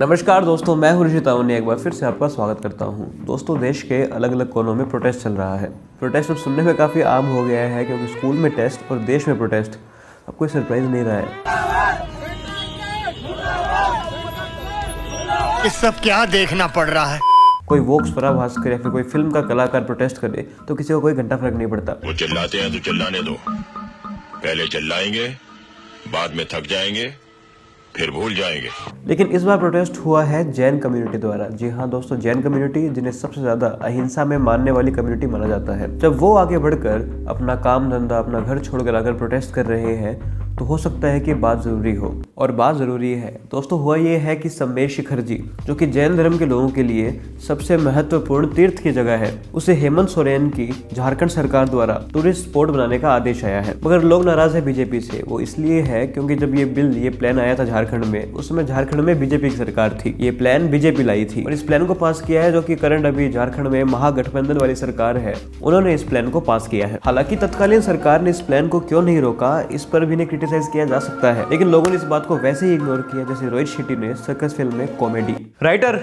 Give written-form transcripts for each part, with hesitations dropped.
नमस्कार दोस्तों, मैं हूं ऋषि तावनी। एक बार फिर से आपका स्वागत करता हूं। दोस्तों, देश के अलग अलग कोनों में प्रोटेस्ट चल रहा है। प्रोटेस्ट अब सुनने में काफ़ी आम हो गया है, क्योंकि स्कूल में टेस्ट और देश में प्रोटेस्ट अब कोई सरप्राइज नहीं रहा है। ये सब क्या देखना पड़ रहा है। कोई वोक्स पराभास करे या फिर कोई फिल्म का कलाकार प्रोटेस्ट करे तो किसी को कोई घंटा फर्क नहीं पड़ता। वो चिल्लाते हैं तो चिल्लाने दो, पहले चिल्लाएंगे, बाद में थक जाएंगे, फिर भूल जाएंगे। लेकिन इस बार प्रोटेस्ट हुआ है जैन कम्युनिटी द्वारा। जी हाँ दोस्तों, जैन कम्युनिटी, जिन्हें सबसे ज्यादा अहिंसा में मानने वाली कम्युनिटी माना जाता है। जब वो आगे बढ़कर अपना काम धंधा, अपना घर छोड़कर आकर प्रोटेस्ट कर रहे हैं तो हो सकता है कि बात जरूरी हो, और बात जरूरी है। दोस्तों, हुआ ये है कि सम्मेर शिखर जी, जो कि जैन धर्म के लोगों के लिए सबसे महत्वपूर्ण तीर्थ की जगह है, उसे हेमंत सोरेन की झारखंड सरकार द्वारा टूरिस्ट स्पॉट बनाने का आदेश आया है। मगर लोग नाराज है बीजेपी से। वो इसलिए है क्योंकि जब ये प्लान आया था झारखंड में, उस समय झारखंड में बीजेपी की सरकार थी। ये प्लान बीजेपी लाई थी और इस प्लान को पास किया है, जो कि करंट अभी झारखंड में महागठबंधन वाली सरकार है, उन्होंने इस प्लान को पास किया है। हालांकि तत्कालीन सरकार ने इस प्लान को क्यों नहीं रोका, इस पर भी क्रिटिसाइज किया जा सकता है, लेकिन लोगों ने इस बात को वैसे ही इग्नोर किया जैसे रोहित शेट्टी ने सर्कस फिल्म में कॉमेडी। राइटर,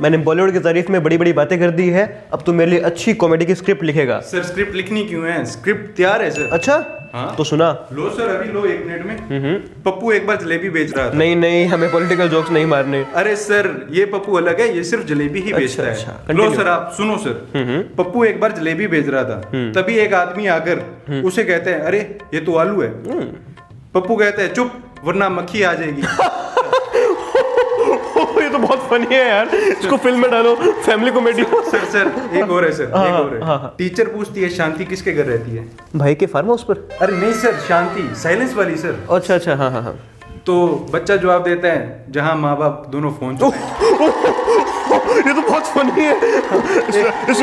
मैंने बॉलीवुड की तारीफ में बड़ी बड़ी बातें कर दी है, अब तू मेरे लिए अच्छी कॉमेडी की स्क्रिप्ट लिखेगा। सर स्क्रिप्ट लिखनी क्यों है, स्क्रिप्ट तैयार है सर। अच्छा, हाँ? तो सुना लो सर, अभी लो 1 मिनट में। पप्पू एक बार जलेबी बेच रहा था। नहीं, हमें पॉलिटिकल जोक्स नहीं मारने। अरे सर, ये पप्पू अलग है, ये सिर्फ जलेबी ही बेचता है। अच्छा, लो सर, आप सुनो सर। पप्पू एक बार जलेबी बेच रहा था, तभी एक आदमी आकर उसे कहते हैं, अरे ये तो आलू है। पप्पू कहते हैं, चुप वरना मक्खी आ जाएगी। ये तो बहुत फनी है यार, इसको फिल्म में डालो, फैमिली कॉमेडी। सर एक और है सर, एक और है। टीचर पूछती है, शांति किसके घर रहती है? भाई के फार्म हाउस पर। अरे नहीं सर, शांति साइलेंस वाली सर। अच्छा, हाँ। तो बच्चा जवाब देता है, जहाँ माँ बाप दोनों फोन ये तो बहुत फनी है।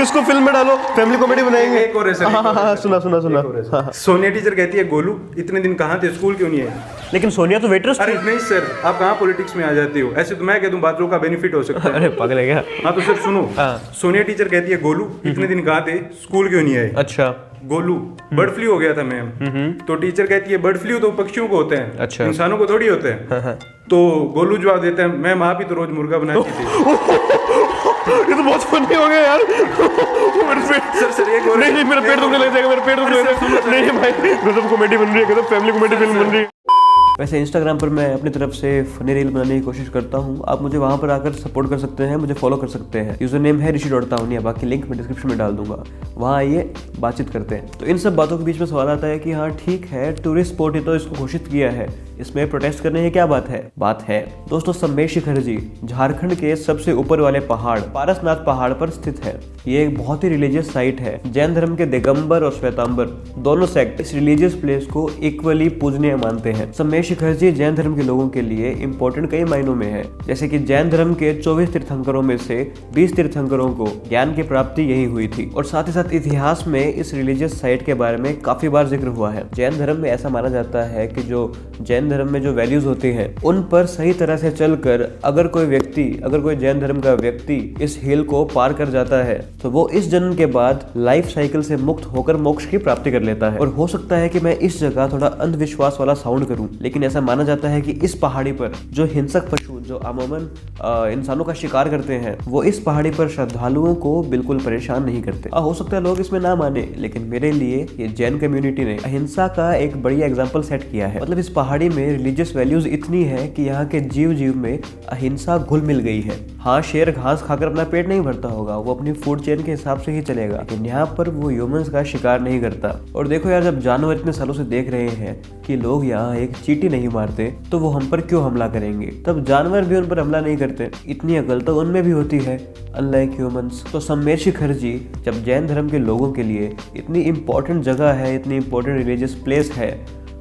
इसको फिल्म में डालो, फैमिली कॉमेडी बनाएंगे। एक और है सर। हाँ, सुना। सोनिया टीचर कहती है, गोलू इतने दिन कहाँ थे, स्कूल क्यों नहीं है? लेकिन सोनिया तो वेटर्स अरे नहीं सर, आप कहाँ पॉलिटिक्स में आ जाते हो? ऐसे तो मैं कह दूं बातों का बेनिफिट हो सकता है। अरे पागल है क्या? हाँ तो सर सुनो, सोनिया टीचर कहती है, गोलू इतने दिन कहाँ थे, स्कूल क्यों नहीं आए? अच्छा। गोलू, बर्ड फ्लू हो गया था मैम। तो टीचर कहती है, बर्ड फ्लू तो पक्षियों को होते हैं, अच्छा, इंसानों को थोड़ी होते हैं। तो गोलू जवाब देता है, मैम आप ही तो रोज मुर्गा बनाती थी। ये तो बहुत फनी हो गया यार। सर एक और नहीं, मेरा पेट दुखने लग जाएगा, मेरा पेट दुखने लग जाएगा। नहीं भाई, गजब कॉमेडी बन रही है, गजब फैमिली कॉमेडी फिल्म बन रही है। वैसे इंस्टाग्राम पर मैं अपनी तरफ से फनी रील बनाने की कोशिश करता हूँ। आप मुझे वहाँ पर आकर सपोर्ट कर सकते हैं, मुझे फॉलो कर सकते हैं। यूजर नेम है ऋषि.तावनिया, बाकी लिंक मैं डिस्क्रिप्शन में डाल दूंगा, वहाँ आइए बातचीत करते हैं। तो इन सब बातों के बीच में सवाल आता है कि हाँ ठीक है, टूरिस्ट स्पॉट ही तो इसको घोषित किया है, इसमें प्रोटेस्ट करने की क्या बात है। दोस्तों, सम्मेर शिखर जी झारखंड के सबसे ऊपर वाले पहाड़ पारसनाथ पहाड़ पर स्थित है। ये एक बहुत ही रिलीजियस साइट है। जैन धर्म के दिगंबर और श्वेतांबर दोनों सेक्ट इस रिलीजियस प्लेस को इक्वली पूजनीय मानते हैं। सम्मेर शिखर जी जैन धर्म के लोगों के लिए इम्पोर्टेंट कई मायनों में है। जैसे कि जैन धर्म के 24 तीर्थंकरों में से 20 तीर्थंकरों को ज्ञान की प्राप्ति यही हुई थी, और साथ ही साथ इतिहास में इस रिलीजियस साइट के बारे में काफी बार जिक्र हुआ है। जैन धर्म में ऐसा माना जाता है कि जो जैन धर्म में जो वैल्यूज होती हैं, उन पर सही तरह से चलकर अगर कोई जैन धर्म का व्यक्ति इस हिल को पार कर जाता है तो वो इस जन्म के बाद लाइफ साइकिल से मुक्त होकर मोक्ष की प्राप्ति कर लेता है। और हो सकता है कि मैं इस जगह थोड़ा अंधविश्वास वाला साउंड करूं, लेकिन ऐसा माना जाता है कि इस पहाड़ी पर जो हिंसक पशु जो अमूमन इंसानों का शिकार करते हैं, वो इस पहाड़ी पर श्रद्धालुओं को बिल्कुल परेशान नहीं करते। हो सकता है लोग इसमें ना माने, लेकिन मेरे लिए ये जैन कम्युनिटी ने अहिंसा का एक बढ़िया एग्जाम्पल सेट किया है। मतलब इस पहाड़ी में रिलीजियस वैल्यूज इतनी है कि यहाँ के जीव में अहिंसा घुल मिल गई है। हाँ, शेर घास खाकर अपना पेट नहीं भरता होगा, वो अपनी फूड चेन के हिसाब से ही चलेगा, लेकिन यहाँ पर वो ह्यूमंस का शिकार नहीं करता। और देखो यार, जब जानवर इतने सालों से देख रहे हैं कि लोग यहाँ एक चींटी नहीं मारते, तो वो हम पर क्यों हमला करेंगे? तब जानवर भी उन पर हमला नहीं करते। इतनी अकल तो उनमें भी होती है, अनलाइक ह्यूमंस। तो सम्मेर शिखर जी जब जैन धर्म के लोगों के लिए इतनी इंपॉर्टेंट जगह है, इतनी इंपॉर्टेंट रिलीजियस प्लेस है,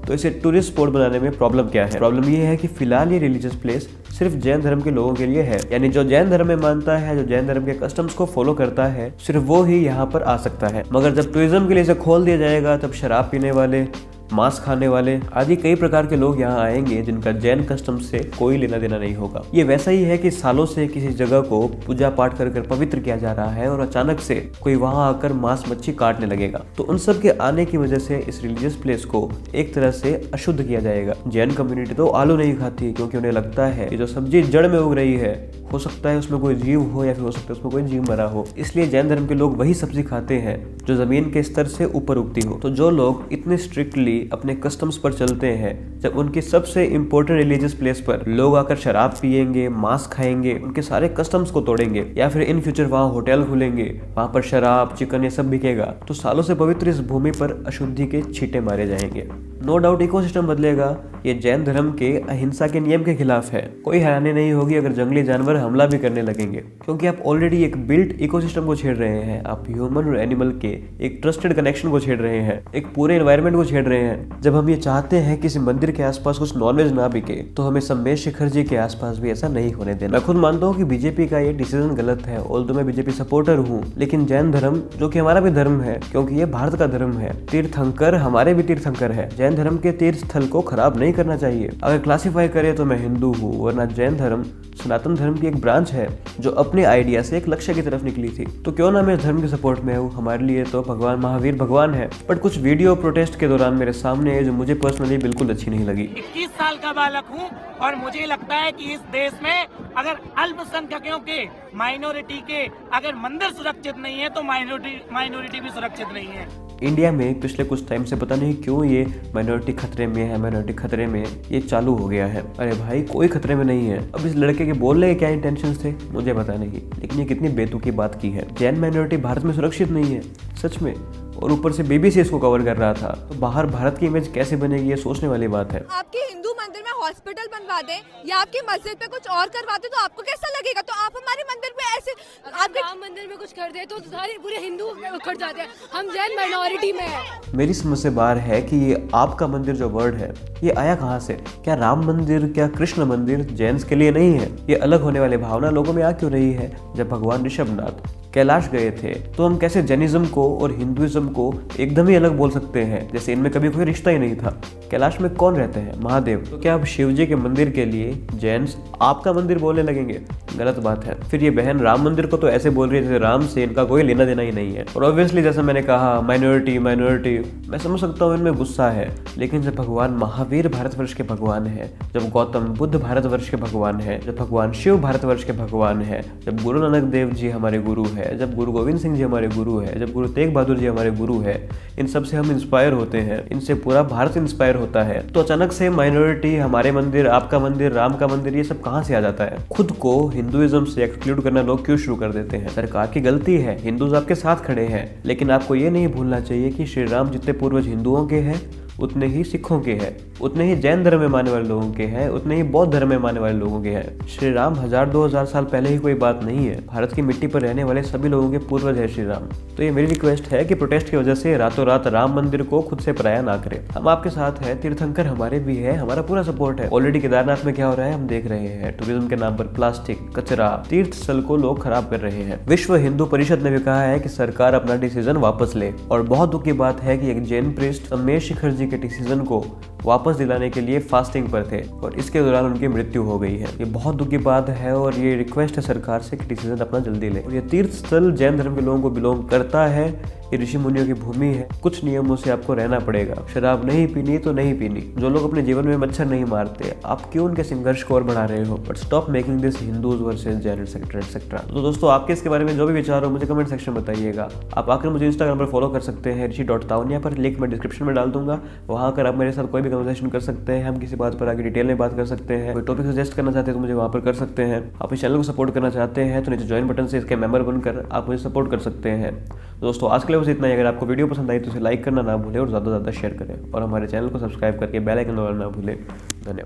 तो इसे टूरिस्ट स्पॉट बनाने में प्रॉब्लम क्या है? प्रॉब्लम ये है कि फिलहाल ये रिलीजियस प्लेस सिर्फ जैन धर्म के लोगों के लिए है। यानी जो जैन धर्म में मानता है, जो जैन धर्म के कस्टम्स को फॉलो करता है, सिर्फ वो ही यहाँ पर आ सकता है। मगर जब टूरिज्म के लिए इसे खोल दिया जाएगा, तब शराब पीने वाले मांस खाने वाले आदि कई प्रकार के लोग यहाँ आएंगे जिनका जैन कस्टम से कोई लेना देना नहीं होगा। ये वैसा ही है कि सालों से किसी जगह को पूजा पाठ कर पवित्र किया जा रहा है और अचानक से कोई वहां आकर मांस मच्छी काटने लगेगा, तो उन सब के आने की वजह से इस रिलीजियस प्लेस को एक तरह से अशुद्ध किया जाएगा। जैन कम्युनिटी तो आलू नहीं खाती क्योंकि उन्हें लगता है कि जो सब्जी जड़ में उग रही है हो सकता है उसमें कोई जीव हो या फिर हो सकता है उसमें कोई जीव मरा हो, इसलिए जैन धर्म के लोग वही सब्जी खाते हैं जो जमीन के स्तर से ऊपर उगती हो। तो जो लोग इतने स्ट्रिक्टली अपने कस्टम्स पर चलते हैं, जब उनकी सबसे इंपॉर्टेंट रिलीजियस प्लेस पर लोग आकर शराब पिएंगे, मांस खाएंगे, उनके सारे कस्टम्स को तोड़ेंगे या फिर इन फ्यूचर वहाँ होटल खुलेंगे, वहाँ पर शराब चिकन ये सब बिकेगा, तो सालों से पवित्र इस भूमि पर अशुद्धि के छींटे मारे जाएंगे। नो डाउट इकोसिस्टम बदलेगा। ये जैन धर्म के अहिंसा के नियम के खिलाफ है। कोई हैरानी नहीं होगी अगर जंगली जानवर हमला भी करने लगेंगे, क्योंकि आप ऑलरेडी एक बिल्ट इकोसिस्टम को छेड़ रहे हैं। आप ह्यूमन और एनिमल के एक ट्रस्टेड कनेक्शन को छेड़ रहे हैं, एक पूरे एनवायरनमेंट को छेड़ रहे हैं। जब हम ये चाहते हैं कि किसी मंदिर के आसपास कुछ नॉनवेज ना बिके, तो हमें सम्मेश शेखर जी के आसपास भी ऐसा नहीं होने देना। मैं खुद मानता हूँ कि बीजेपी का ये डिसीजन गलत है, ऑल्दो मैं बीजेपी सपोर्टर हूँ, लेकिन जैन धर्म जो कि हमारा भी धर्म है, क्योंकि ये भारत का धर्म है, तीर्थंकर हमारे भी तीर्थंकर है, जैन धर्म के तीर्थ स्थल को खराब नहीं करना चाहिए। अगर क्लासिफाई करें तो मैं हिंदू हूँ, वरना जैन धर्म सनातन धर्म की एक ब्रांच है जो अपने आइडिया से एक लक्ष्य की तरफ निकली थी। तो क्यों ना मैं इस धर्म के सपोर्ट में हूँ। हमारे लिए तो भगवान महावीर भगवान है। बट कुछ वीडियो प्रोटेस्ट के दौरान मेरे सामने है जो मुझे पर्सनली बिल्कुल अच्छी नहीं लगी। 21 साल का बालक हूँ और मुझे लगता है कि इस देश में अगर अल्पसंख्यकों के, माइनॉरिटी के अगर मंदिर सुरक्षित नहीं है तो माइनॉरिटी भी सुरक्षित नहीं है। इंडिया में पिछले कुछ टाइम से पता नहीं क्यों ये माइनॉरिटी खतरे में है, माइनॉरिटी खतरे में ये चालू हो गया है। अरे भाई कोई खतरे में नहीं है। अब इस लड़के के बोलने के क्या इंटेंशंस थे मुझे पता नहीं, लेकिन ये कितनी बेतुकी बात की है। जैन माइनॉरिटी भारत में सुरक्षित नहीं है सच में, और ऊपर से बीबीसी इसको कवर कर रहा था, तो बाहर भारत की इमेज कैसे बनेगी ये सोचने वाली बात है। आपके हिंदू मंदिर में हॉस्पिटल बनवा दें या आपकी मस्जिद पे कुछ और करवा दें तो आपको कैसा लगेगा? तो आप हमारे मंदिर पे ऐसे आपके राम मंदिर में कुछ कर दे तो सारे पूरे हिंदू उखड़ जाते हैं। हम जैन माइनॉरिटी में है। मेरी समझ से बाहर है कि ये आपका मंदिर जो वर्ड है ये आया कहाँ से? क्या राम मंदिर, क्या कृष्ण मंदिर जैन्स के लिए नहीं है? ये अलग होने वाली भावना लोगों में आ क्यों रही है? जब भगवान ऋषभनाथ कैलाश गए थे तो हम कैसे जैनिज्म को और हिंदुइज्म को एकदम ही अलग बोल सकते हैं, जैसे इनमें कभी कोई रिश्ता ही नहीं था। कैलाश में कौन रहते हैं? महादेव। तो क्या अब शिव जी के मंदिर के लिए जैन्स आपका मंदिर बोलने लगेंगे? गलत बात है। फिर ये बहन राम मंदिर को तो ऐसे बोल रही है जैसे राम से इनका कोई लेना देना ही नहीं है। और ऑब्वियसली जैसा मैंने कहा माइनॉरिटी मैं समझ सकता हूँ इनमें गुस्सा है, लेकिन जब भगवान महावीर भारतवर्ष के भगवान है, जब गौतम बुद्ध भारतवर्ष के भगवान है, जब भगवान शिव भारतवर्ष के भगवान है, जब गुरु नानक देव जी हमारे गुरु है, जब गुरु गोविंद सिंह जी हमारे गुरु है, जब गुरु तेग बहादुर जी हमारे गुरु है, इन सब से हम इंस्पायर होते हैं, इनसे पूरा भारत इंस्पायर होता है, तो अचानक से माइनॉरिटी, हमारे मंदिर, आपका मंदिर, राम का मंदिर, ये सब कहाँ से आ जाता है? खुद को हिंदुइज्म से एक्सक्लूड करना लोग क्यों शुरू कर देते हैं? सरकार की गलती है, हिंदूज आपके साथ खड़े हैं, लेकिन आपको ये नहीं भूलना चाहिए कि श्री राम जितने पूर्वज हिंदुओं के हैं उतने ही सिखों के हैं, उतने ही जैन धर्म में मानने वाले लोगों के हैं, उतने ही बौद्ध धर्म में मानने वाले लोगों के हैं। श्री राम 1000-2000 साल पहले ही कोई बात नहीं है। भारत की मिट्टी पर रहने वाले सभी लोगों के पूर्वज है श्री राम। तो ये मेरी रिक्वेस्ट है कि प्रोटेस्ट की वजह से रातों रात राम मंदिर को खुद से पराया ना करें। हम आपके साथ हैं, तीर्थंकर हमारे भी है, हमारा पूरा सपोर्ट है। ऑलरेडी केदारनाथ में क्या हो रहा है हम देख रहे हैं। टूरिज्म के नाम पर प्लास्टिक, कचरा, तीर्थ स्थल को लोग खराब कर रहे हैं। विश्व हिंदू परिषद ने भी कहा है कि सरकार अपना डिसीजन वापस ले, और बहुत दुख की बात है कि एक जैन प्रीस्ट सम्मेश शेखर जी के डिसीजन को वापस दिलाने के लिए फास्टिंग पर थे और इसके दौरान उनकी मृत्यु हो गई है। ये बहुत दुख की बात है और ये रिक्वेस्ट है सरकार से कि डिसीजन अपना जल्दी ले। और ये तीर्थ स्थल जैन धर्म के लोगों को बिलोंग करता है, ये ऋषि मुनियों की भूमि है। कुछ नियमों से आपको रहना पड़ेगा। शराब नहीं पीनी तो नहीं पीनी। जो लोग अपने जीवन में मच्छर नहीं मारते, आप क्यों उनके संघर्ष को और बढ़ा रहे हो? But stop making this Hindus versus Jain etcetera etcetera. तो दोस्तों आपके इसके बारे में जो भी विचार हो मुझे कमेंट सेक्शन में बताइएगा। आप आकर मुझे इंस्टाग्राम पर फॉलो कर सकते हैं ऋषि.तावनिया पर, लिंक मैं डिस्क्रिप्शन में डाल दूंगा। वहाँ आकर आप मेरे साथ कोई भी कन्वर्सेशन कर सकते हैं। हम किसी बात पर आगे डिटेल में बात कर सकते हैं। कोई टॉपिक सजेस्ट करना चाहते हैं तो मुझे वहाँ पर कर सकते हैं। आप इस चैनल को सपोर्ट करना चाहते हैं तो नीचे ज्वाइन बटन से इसके मेंबर बनकर आप मुझे सपोर्ट कर सकते हैं। दोस्तों आज के लिए बस इतना ही। अगर आपको वीडियो पसंद आई तो इसे लाइक करना ना भूलें और ज़्यादा से ज़्यादा शेयर करें और हमारे चैनल को सब्सक्राइब करके बेल आइकन दबाना ना भूलें।